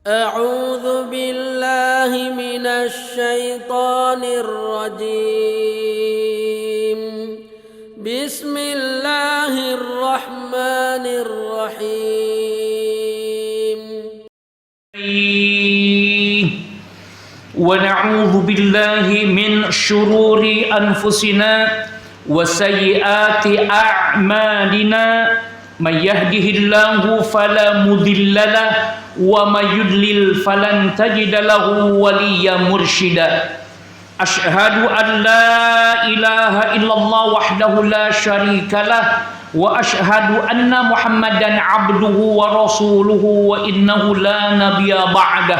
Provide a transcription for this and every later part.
أعوذ بالله من الشيطان الرجيم. بسم الله الرحمن الرحيم. ونعوذ بالله من شرور أنفسنا وسيئات أعمالنا من يهده الله فلا مضل له ومن يضلل فلن تجد له وليا مرشدا. أشهد أن لا إله إلا الله وحده لا شريك له وأشهد أن محمدا عبده ورسوله وإنه لا نبي بعده.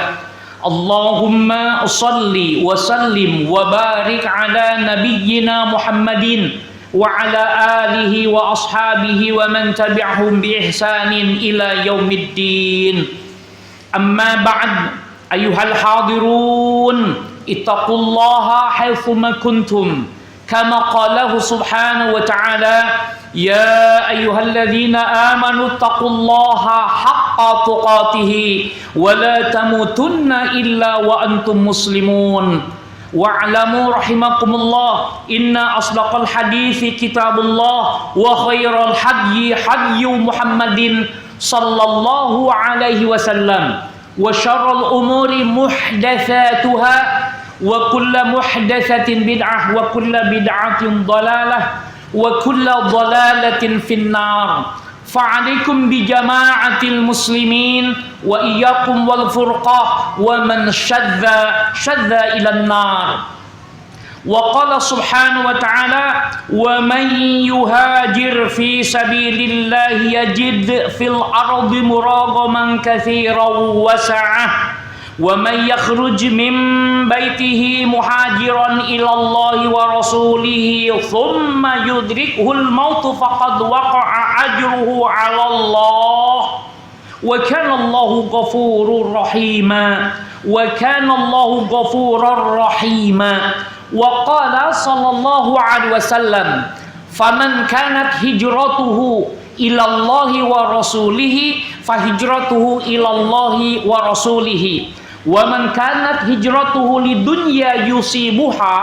اللهم صل وسلم وبارك على نبينا محمد وعلى آله وأصحابه ومن تبعهم بإحسان إلى يوم الدين. أما بعد أيها الحاضرون اتقوا الله حيثما كنتم كما قاله سبحانه وتعالى يا أيها الذين آمنوا اتقوا الله حق تقاته ولا تموتن إلا وأنتم مسلمون. واعلموا رحمكم الله إن أصدق الحديث كتاب الله وخير الحدي حدي محمد صلى الله عليه وسلم وشر الأمور محدثاتها وكل محدثة بدعة وكل بدعة ضلالة وكل ضلالة في النار. فعليكم بجماعة المسلمين وإياكم والفرقة ومن شذ إلى النار. وقال سبحانه وتعالى ومن يهاجر في سبيل الله يجد في الأرض مراغما كثيرا وسعة ومن يخرج من بيته مهاجرا إلى الله ورسوله ثم يدركه الموت فقد وقع أجره على الله وكان الله غفورا رحيما وكان الله غفورا رحيما. وقال صلى الله عليه وسلم فمن كانت هجرته إلى الله ورسوله فهجرته إلى الله ورسوله ومن كانت هجرته لدنيا يصيبها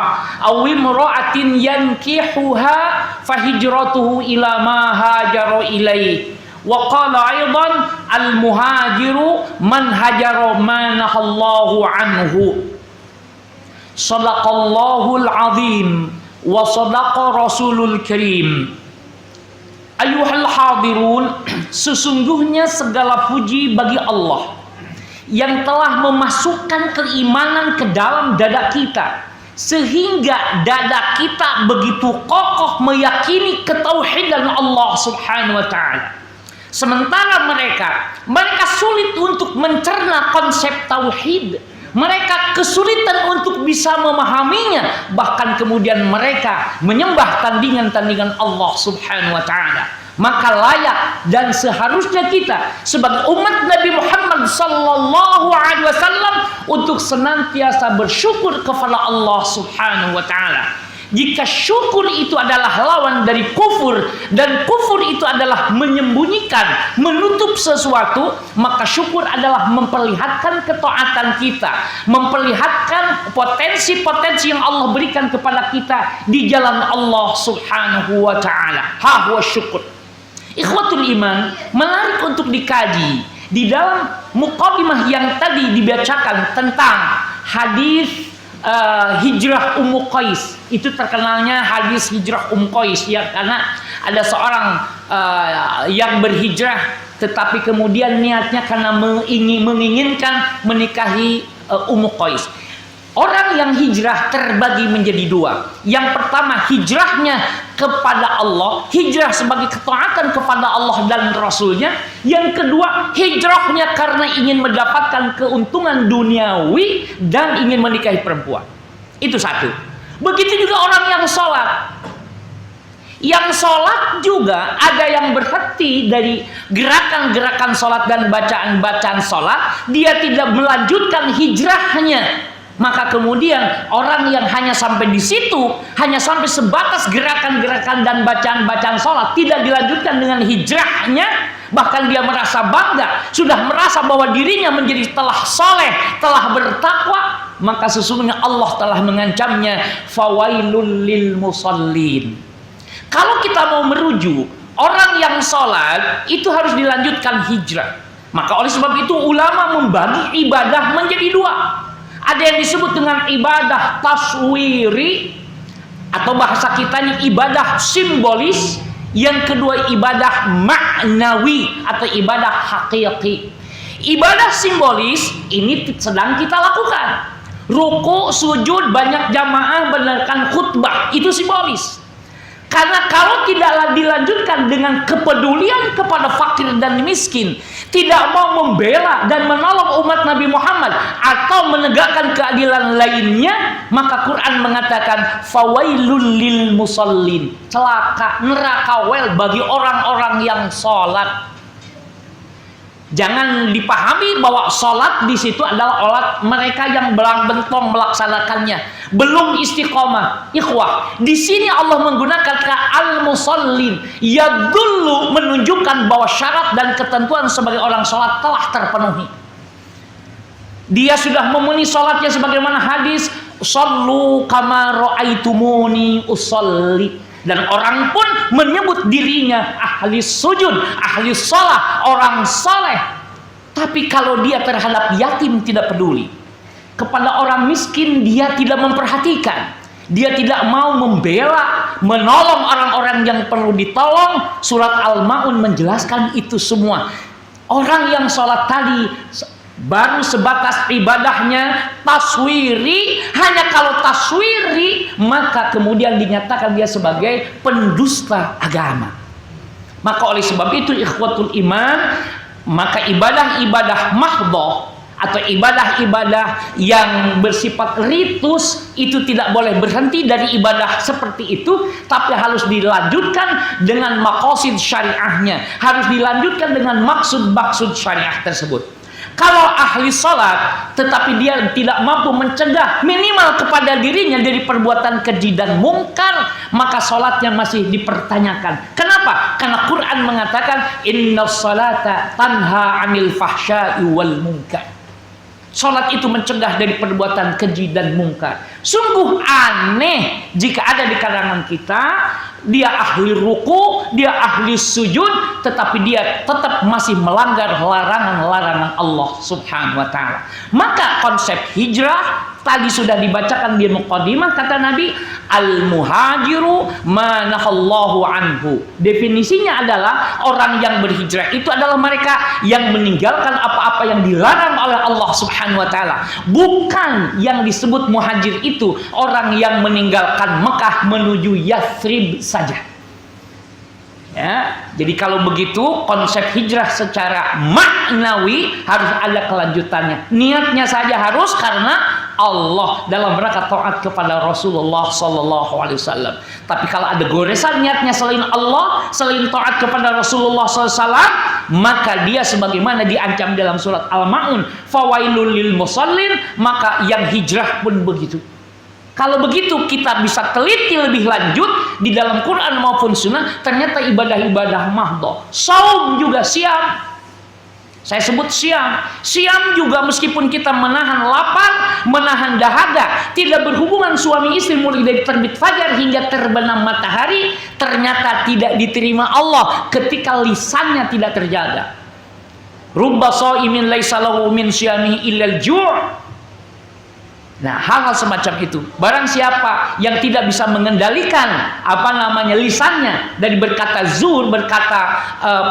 أو امرأة ينكحها فهجرته إلى ما هاجر إليه. وقال أيضا المهاجر من هجر ما نهى الله عنه. Sadaqallahul azim wa sadaqa rasulul karim. Ayuhal hadirun, sesungguhnya segala puji bagi Allah yang telah memasukkan keimanan ke dalam dada kita sehingga dada kita begitu kokoh meyakini ketauhidan Allah Subhanahu wa taala. Sementara mereka sulit untuk mencerna konsep tauhid. Mereka kesulitan untuk bisa memahaminya, bahkan kemudian mereka menyembah tandingan-tandingan Allah Subhanahu wa taala. Maka layak dan seharusnya kita sebagai umat Nabi Muhammad sallallahu alaihi wasallam untuk senantiasa bersyukur kepada Allah Subhanahu wa taala. Jika syukur itu adalah lawan dari kufur dan kufur itu adalah menyembunyikan, menutup sesuatu, maka syukur adalah memperlihatkan ketaatan kita, memperlihatkan potensi-potensi yang Allah berikan kepada kita di jalan Allah Subhanahu wa taala. Ha huwa syukur. Ikhwatul iman, menarik untuk dikaji di dalam muqaddimah yang tadi dibacakan tentang hadis hijrah Ummu Qais. Itu terkenalnya hadis hijrah Ummu Qais ya, karena ada seorang yang berhijrah tetapi kemudian niatnya karena menginginkan menikahi Ummu Qais. Orang yang hijrah terbagi menjadi dua. Yang pertama hijrahnya kepada Allah, hijrah sebagai ketaatan kepada Allah dan Rasulnya. Yang kedua hijrahnya karena ingin mendapatkan keuntungan duniawi dan ingin menikahi perempuan. Itu satu. Begitu juga orang yang sholat. Yang sholat juga ada yang berhenti dari gerakan-gerakan sholat dan bacaan-bacaan sholat. Dia tidak melanjutkan hijrahnya. Maka kemudian orang yang hanya sampai di situ, hanya sampai sebatas gerakan-gerakan dan bacaan-bacaan sholat, tidak dilanjutkan dengan hijrahnya, bahkan dia merasa bangga, sudah merasa bahwa dirinya menjadi telah soleh, telah bertakwa, maka sesungguhnya Allah telah mengancamnya, fawailul lil musallin. Kalau kita mau merujuk orang yang sholat itu harus dilanjutkan hijrah. Maka oleh sebab itu ulama membagi ibadah menjadi dua. Ada yang disebut dengan ibadah taswiri, atau bahasa kita ini ibadah simbolis. Yang kedua ibadah maknawi atau ibadah hakiki. Ibadah simbolis ini sedang kita lakukan. Ruku, sujud, banyak jamaah, benarkan khutbah, itu simbolis. Karena kalau tidak dilanjutkan dengan kepedulian kepada fakir dan miskin, tidak mau membela dan menolong umat Nabi Muhammad atau menegakkan keadilan lainnya, maka Quran mengatakan fawailul lil musallin, celaka, neraka wel bagi orang-orang yang sholat. Jangan dipahami bahwa sholat di situ adalah olat mereka yang belang-bentong melaksanakannya, belum istiqomah. Ikhwah, di sini Allah menggunakan kata al-musallin, yadullu, menunjukkan bahwa syarat dan ketentuan sebagai orang sholat telah terpenuhi. Dia sudah memenuhi sholatnya sebagaimana hadis, shollu kama ra'aitumuni usolli. Dan orang pun menyebut dirinya ahli sujud, ahli sholat, orang soleh. Tapi kalau dia terhadap yatim tidak peduli, kepada orang miskin dia tidak memperhatikan, dia tidak mau membela, menolong orang-orang yang perlu ditolong. Surat Al-Ma'un menjelaskan itu semua. Orang yang sholat tadi baru sebatas ibadahnya taswiri. Hanya kalau taswiri, maka kemudian dinyatakan dia sebagai pendusta agama. Maka oleh sebab itu ikhwatul iman, maka ibadah-ibadah mahdhah atau ibadah-ibadah yang bersifat ritus itu tidak boleh berhenti dari ibadah seperti itu, tapi harus dilanjutkan dengan maqasid syariahnya, harus dilanjutkan dengan maksud-maksud syariah tersebut. Kalau ahli sholat tetapi dia tidak mampu mencegah minimal kepada dirinya dari perbuatan keji dan mungkar, maka sholatnya masih dipertanyakan. Kenapa? Karena Quran mengatakan innas sholata tanha 'anil fahsya'i wal munkar. Sholat itu mencegah dari perbuatan keji dan mungkar. Sungguh aneh jika ada di kalangan kita, dia ahli ruku, dia ahli sujud, tetapi dia tetap masih melanggar larangan-larangan Allah Subhanahu wa ta'ala. Maka konsep hijrah tadi sudah dibacakan di muqaddimah, kata Nabi, al-muhajiru manahallahu anhu. Definisinya adalah orang yang berhijrah itu adalah mereka yang meninggalkan apa-apa yang dilarang oleh Allah Subhanahu wa ta'ala. Bukan yang disebut muhajir itu orang yang meninggalkan Mekah menuju Yathrib saja. Ya, jadi kalau begitu konsep hijrah secara maknawi harus ada kelanjutannya. Niatnya saja harus karena Allah dalam rangka taat kepada Rasulullah Sallallahu Alaihi Wasallam. Tapi kalau ada goresan niatnya selain Allah, selain taat kepada Rasulullah SAW, maka dia sebagaimana diancam dalam surat Al-Ma'un, fawailul lil musallin, maka yang hijrah pun begitu. Kalau begitu kita bisa teliti lebih lanjut di dalam Quran maupun Sunnah, ternyata ibadah-ibadah mahdhah. Saum juga siam. Saya sebut siam. Siam juga meskipun kita menahan lapar, menahan dahaga, tidak berhubungan suami istri mulai dari terbit fajar hingga terbenam matahari, ternyata tidak diterima Allah ketika lisannya tidak terjaga. Rubba shaimin laisa lahu min siyamihi illal ju'. Nah, hal-hal semacam itu, barang siapa yang tidak bisa mengendalikan lisannya dari berkata zur, berkata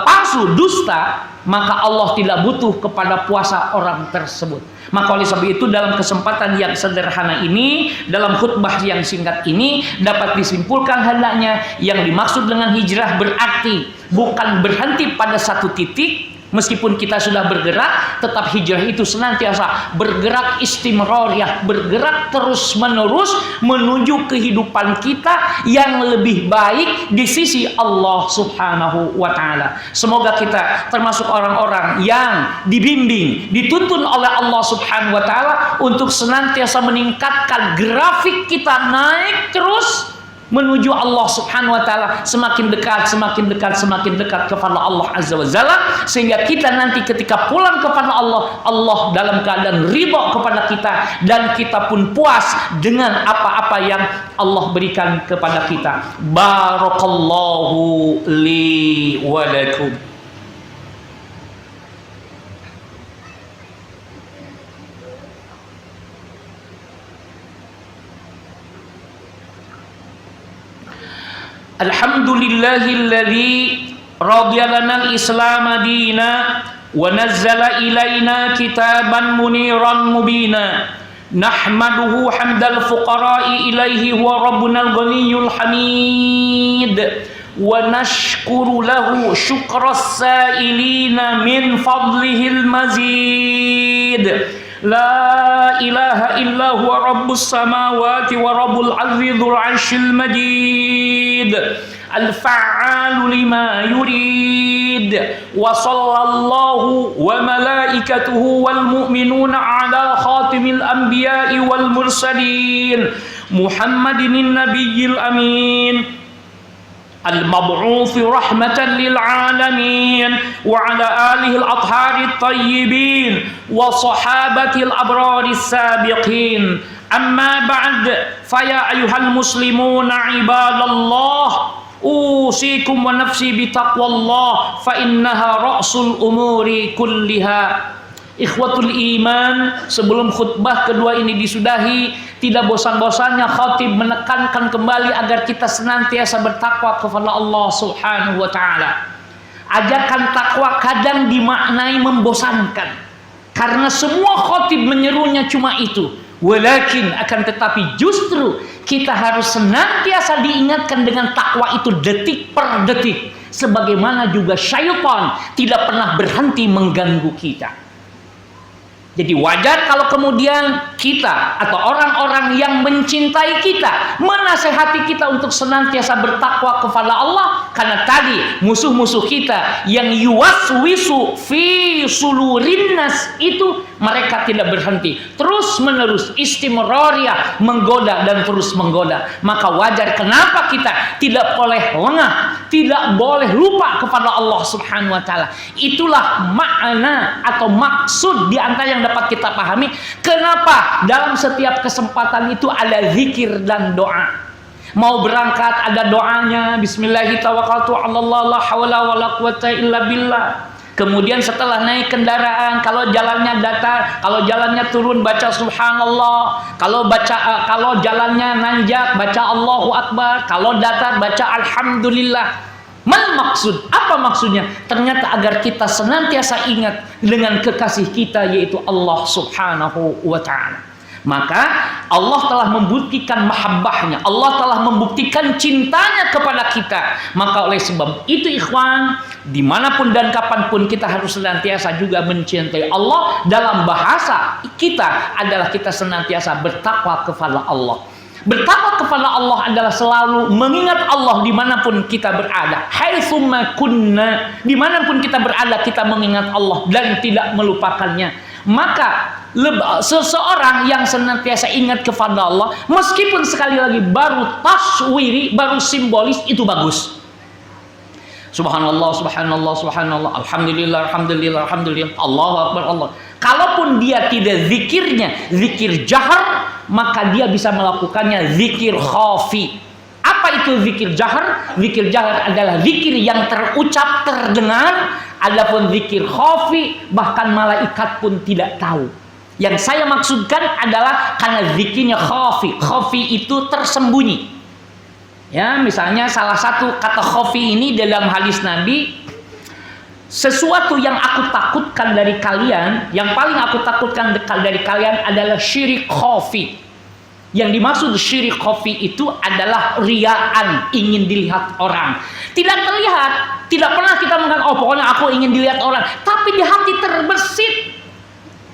palsu, dusta, maka Allah tidak butuh kepada puasa orang tersebut. Maka oleh sebab itu dalam kesempatan yang sederhana ini, dalam khutbah yang singkat ini, dapat disimpulkan hendaknya yang dimaksud dengan hijrah berarti bukan berhenti pada satu titik. Meskipun kita sudah bergerak, tetap hijrah itu senantiasa bergerak istimrariyah, bergerak terus menerus menuju kehidupan kita yang lebih baik di sisi Allah Subhanahu wa ta'ala. Semoga kita termasuk orang-orang yang dibimbing, dituntun oleh Allah Subhanahu wa ta'ala untuk senantiasa meningkatkan grafik kita naik terus menuju Allah Subhanahu wa taala, semakin dekat kepada Allah Azza wa Jalla, sehingga kita nanti ketika pulang kepada Allah, Allah dalam keadaan ridha kepada kita dan kita pun puas dengan apa-apa yang Allah berikan kepada kita. Barakallahu li wa lakum. Alhamdulillahilladzi radiya lana al-islam dina wa nazzala ilaina kitaban muniran mubina nahmaduhu hamdal fuqara'i ilaihi huwa rabbunal ghaniyyul hamid wa nashkuru lahu syukras sa'ilina min fadlihil mazid. La ilaha illa huwa rabbus samawati wa rabbul azizul arsyil majid al-fa'alu lima yurid wa sallallahu wa malaikatuhu wal mu'minuna ala khatimil anbiya'i wal mursalin Muhammadin nabiyil amin المبعوث رحمة للعالمين وعلى آله الأطهار الطيبين وصحابة الأبرار السابقين أما بعد فيا أيها المسلمون عباد الله أوصيكم ونفسي بتقوى الله فإنها رأس الأمور كلها. Ikhwatul iman, sebelum khutbah kedua ini disudahi, tidak bosan-bosannya khatib menekankan kembali agar kita senantiasa bertakwa kepada Allah Subhanahu wa taala. Ajakan takwa kadang dimaknai membosankan, karena semua khatib menyerunya cuma itu. Walakin akan tetapi justru kita harus senantiasa diingatkan dengan takwa itu detik per detik, sebagaimana juga syaitan tidak pernah berhenti mengganggu kita. Jadi wajar kalau kemudian kita atau orang-orang yang mencintai kita menasehati kita untuk senantiasa bertakwa kepada Allah, karena tadi musuh-musuh kita yang yuwaswisu fi sulurin nas itu mereka tidak berhenti, terus menerus istimrariyah menggoda dan terus menggoda. Maka wajar kenapa kita tidak boleh lengah, tidak boleh lupa kepada Allah Subhanahu wa taala. Itulah makna atau maksud di antara yang dapat kita pahami kenapa dalam setiap kesempatan itu ada zikir dan doa. Mau berangkat ada doanya, bismillahirrahmanirrahim, la haula wala quwata illa billah. Kemudian setelah naik kendaraan, kalau jalannya datar, kalau jalannya turun baca subhanallah, kalau jalannya nanjak baca Allahu akbar, kalau datar baca alhamdulillah. Mal maksud? Apa maksudnya? Ternyata agar kita senantiasa ingat dengan kekasih kita, yaitu Allah Subhanahu wa ta'ala. Maka Allah telah membuktikan mahabbahnya, Allah telah membuktikan cintanya kepada kita. Maka oleh sebab itu ikhwan, dimanapun dan kapanpun kita harus senantiasa juga mencintai Allah. Dalam bahasa kita adalah kita senantiasa bertakwa kepada Allah. Bertakwa kepada Allah adalah selalu mengingat Allah dimanapun kita berada. Haitsumma kunna, dimanapun kita berada kita mengingat Allah dan tidak melupakannya. Maka seseorang yang senantiasa ingat kepada Allah, meskipun sekali lagi baru taswiri, baru simbolis, itu bagus. Subhanallah, subhanallah, subhanallah, alhamdulillah, alhamdulillah, alhamdulillah, Allahu akbar, Allah. Kalaupun dia tidak zikirnya, zikir jahar, maka dia bisa melakukannya zikir khafi. Apa itu zikir jahar? Zikir jahar adalah zikir yang terucap, terdengar. Adapun zikir khafi, bahkan malaikat pun tidak tahu. Yang saya maksudkan adalah karena zikirnya khafi. Khafi itu tersembunyi. Ya, misalnya salah satu kata khafi ini dalam hadis Nabi, sesuatu yang aku takutkan dari kalian, yang paling aku takutkan dari kalian adalah syirik khafi. Yang dimaksud syirik khafi itu adalah riyaan, ingin dilihat orang. Tidak terlihat, tidak pernah kita mengatakan, oh pokoknya aku ingin dilihat orang. Tapi di hati terbersit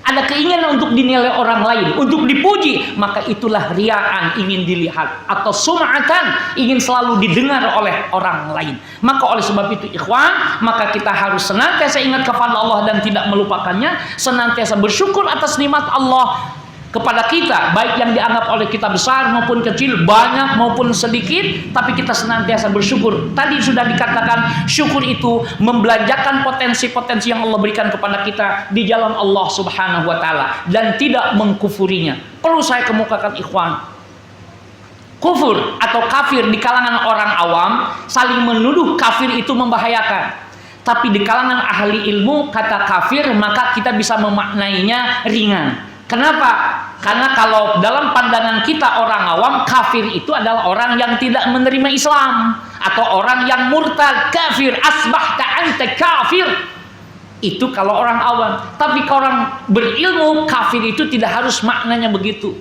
ada keinginan untuk dinilai orang lain, untuk dipuji, maka itulah riyaan, ingin dilihat, atau sum'atan, ingin selalu didengar oleh orang lain. Maka oleh sebab itu ikhwan, maka kita harus senantiasa ingat kepada Allah dan tidak melupakannya, senantiasa bersyukur atas nikmat Allah. kepada kita, baik yang dianggap oleh kita besar maupun kecil, banyak maupun sedikit, tapi kita senantiasa bersyukur. Tadi sudah dikatakan syukur itu membelanjakan potensi-potensi yang Allah berikan kepada kita di jalan Allah Subhanahu wa taala dan tidak mengkufurinya. Perlu saya kemukakan ikhwan, kufur atau kafir di kalangan orang awam saling menuduh kafir itu membahayakan. Tapi di kalangan ahli ilmu kata kafir maka kita bisa memaknainya ringan. Kenapa? Karena kalau dalam pandangan kita orang awam, kafir itu adalah orang yang tidak menerima Islam atau orang yang murtad, kafir, asbahta anta kafir. Itu kalau orang awam. Tapi kalau orang berilmu, kafir itu tidak harus maknanya begitu.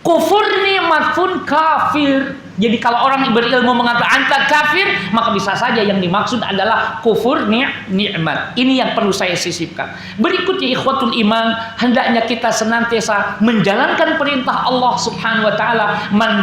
Kufur nikmat pun kafir. Jadi kalau orang berilmu mengatakan anta kafir, maka bisa saja yang dimaksud adalah kufur nikmat. Ini yang perlu saya sisipkan. Berikutnya ikhwatul iman, hendaknya kita senantiasa menjalankan perintah Allah Subhanahu wa taala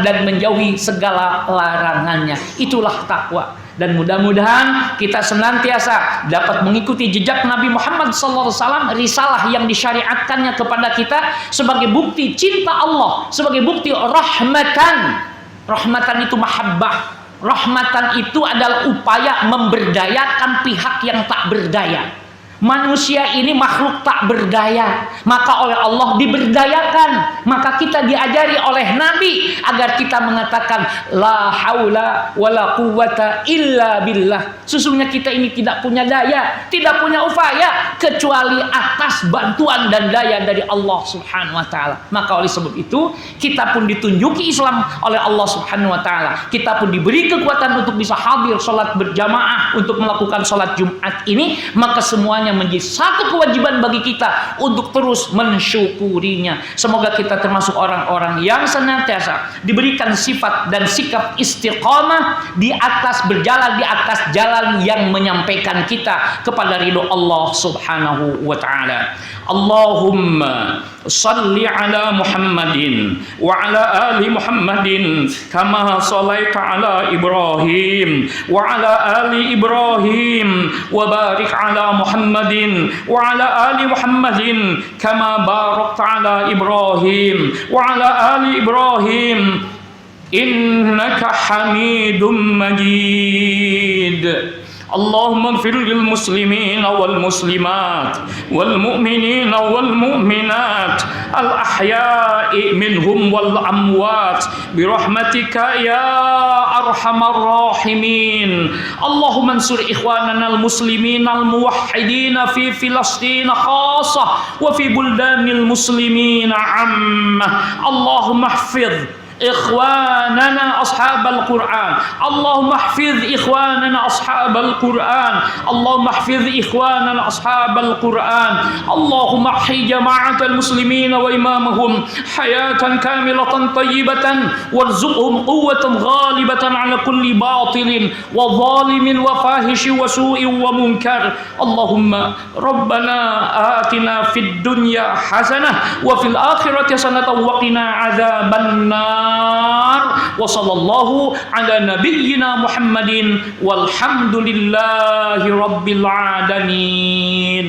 dan menjauhi segala larangannya. Itulah takwa. Dan mudah-mudahan kita senantiasa dapat mengikuti jejak Nabi Muhammad SAW, risalah yang disyariatkannya kepada kita sebagai bukti cinta Allah, sebagai bukti rahmatan. Rahmatan itu mahabbah. Rahmatan itu adalah upaya memberdayakan pihak yang tak berdaya. Manusia ini makhluk tak berdaya, maka oleh Allah diberdayakan. Maka kita diajari oleh Nabi agar kita mengatakan la haula wala quwwata illa billah. Sesungguhnya kita ini tidak punya daya, tidak punya upaya kecuali atas bantuan dan daya dari Allah Subhanahu wa taala. Maka oleh sebab itu kita pun ditunjuki Islam oleh Allah Subhanahu wa taala. Kita pun diberi kekuatan untuk bisa hadir salat berjamaah, untuk melakukan salat Jumat ini, maka semuanya menjadi satu kewajiban bagi kita untuk terus mensyukurinya. Semoga kita termasuk orang-orang yang senantiasa diberikan sifat dan sikap istiqamah di atas berjalan di atas jalan yang menyampaikan kita kepada ridho Allah Subhanahu wa taala. Allahumma salli ala Muhammadin wa ala ali Muhammadin kama sallaita ala Ibrahim wa ala ali Ibrahim wa barik ala Muhammadin wa ala ali Muhammadin kama barakta ala Ibrahim wa ala ali Ibrahim innaka Hamidum Majid. اللهم اغفر للمسلمين والمسلمات والمؤمنين والمؤمنات الأحياء منهم والأموات برحمتك يا أرحم الراحمين. اللهم انصر إخواننا المسلمين الموحدين في فلسطين خاصة وفي بلدان المسلمين عامة. اللهم احفظ إخواننا أصحاب القرآن. اللهم احفظ إخواننا أصحاب القرآن. اللهم احفظ إخواننا أصحاب القرآن. اللهم احي جماعة المسلمين وإمامهم حياة كاملة طيبة وارزقهم قوة غالبة على كل باطل وظالم وفاحش وسوء ومنكر. اللهم ربنا آتنا في الدنيا حسنة وفي الآخرة حسنة وقنا عذاب النار. وصلى الله على نبينا محمد والحمد لله رب العالمين.